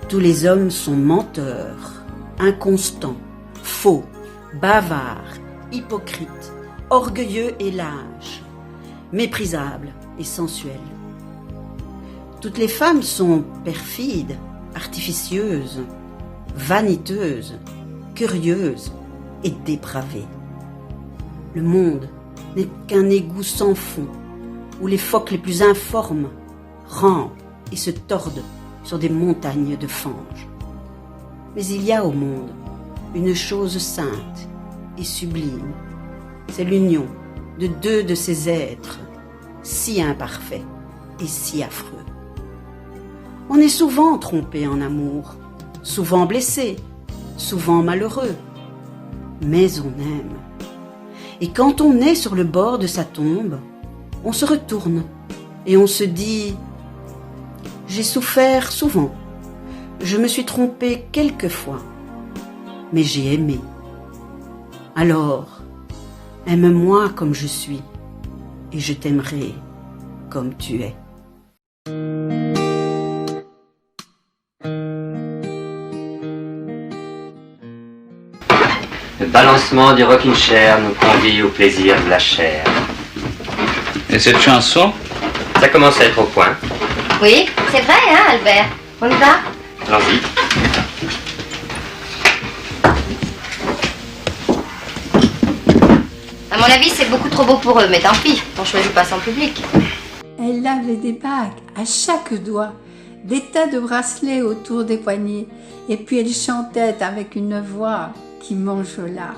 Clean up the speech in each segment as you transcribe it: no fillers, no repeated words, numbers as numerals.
Tous les hommes sont menteurs, inconstants, faux, bavards, hypocrites, orgueilleux et lâches, méprisables et sensuels. Toutes les femmes sont perfides, artificieuses, vaniteuses, curieuses et dépravées. Le monde n'est qu'un égout sans fond, où les phoques les plus informes rampent et se tordent sur des montagnes de fange. Mais il y a au monde une chose sainte et sublime, c'est l'union de deux de ces êtres si imparfaits et si affreux. On est souvent trompé en amour, souvent blessé, souvent malheureux, mais on aime. Et quand on est sur le bord de sa tombe, on se retourne et on se dit « J'ai souffert souvent, je me suis trompé quelquefois, mais j'ai aimé. Alors, aime-moi comme je suis, et je t'aimerai comme tu es. » Le balancement du rocking chair nous convie au plaisir de la chair. Et cette chanson? Ça commence à être au point. Oui, c'est vrai, hein, Albert? On y va? Allons-y. À mon avis, c'est beaucoup trop beau pour eux, mais tant pis, on choisit pas son public. Elle avait des bagues à chaque doigt, des tas de bracelets autour des poignets, et puis elle chantait avec une voix qui m'enjola.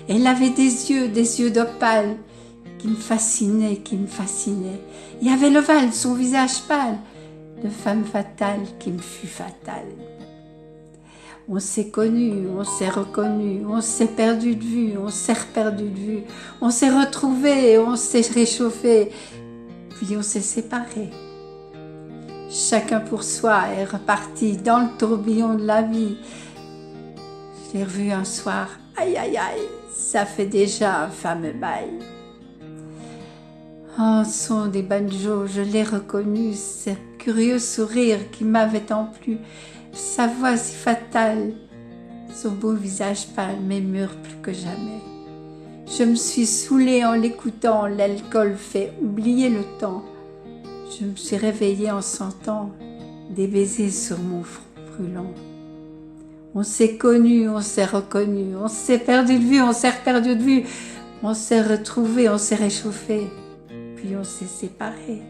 Elle avait des yeux d'opale, qui me fascinaient. Il y avait l'ovale, son visage pâle, de femme fatale qui me fut fatale. On s'est connus, on s'est reconnus, on s'est perdu de vue, on s'est reperdu de vue, on s'est retrouvés, on s'est réchauffés, puis on s'est séparés. Chacun pour soi est reparti dans le tourbillon de la vie. Je l'ai revu un soir, aïe aïe aïe, ça fait déjà un fameux bail. En son des banjos, je l'ai reconnu, ce curieux sourire qui m'avait tant plu, sa voix si fatale, son beau visage pâle m'émure plus que jamais. Je me suis saoulée en l'écoutant, l'alcool fait oublier le temps. Je me suis réveillée en sentant des baisers sur mon front brûlant. On s'est connus, on s'est reconnus, on s'est perdu de vue, on s'est reperdu de vue, on s'est retrouvés, on s'est réchauffés, puis on s'est séparés.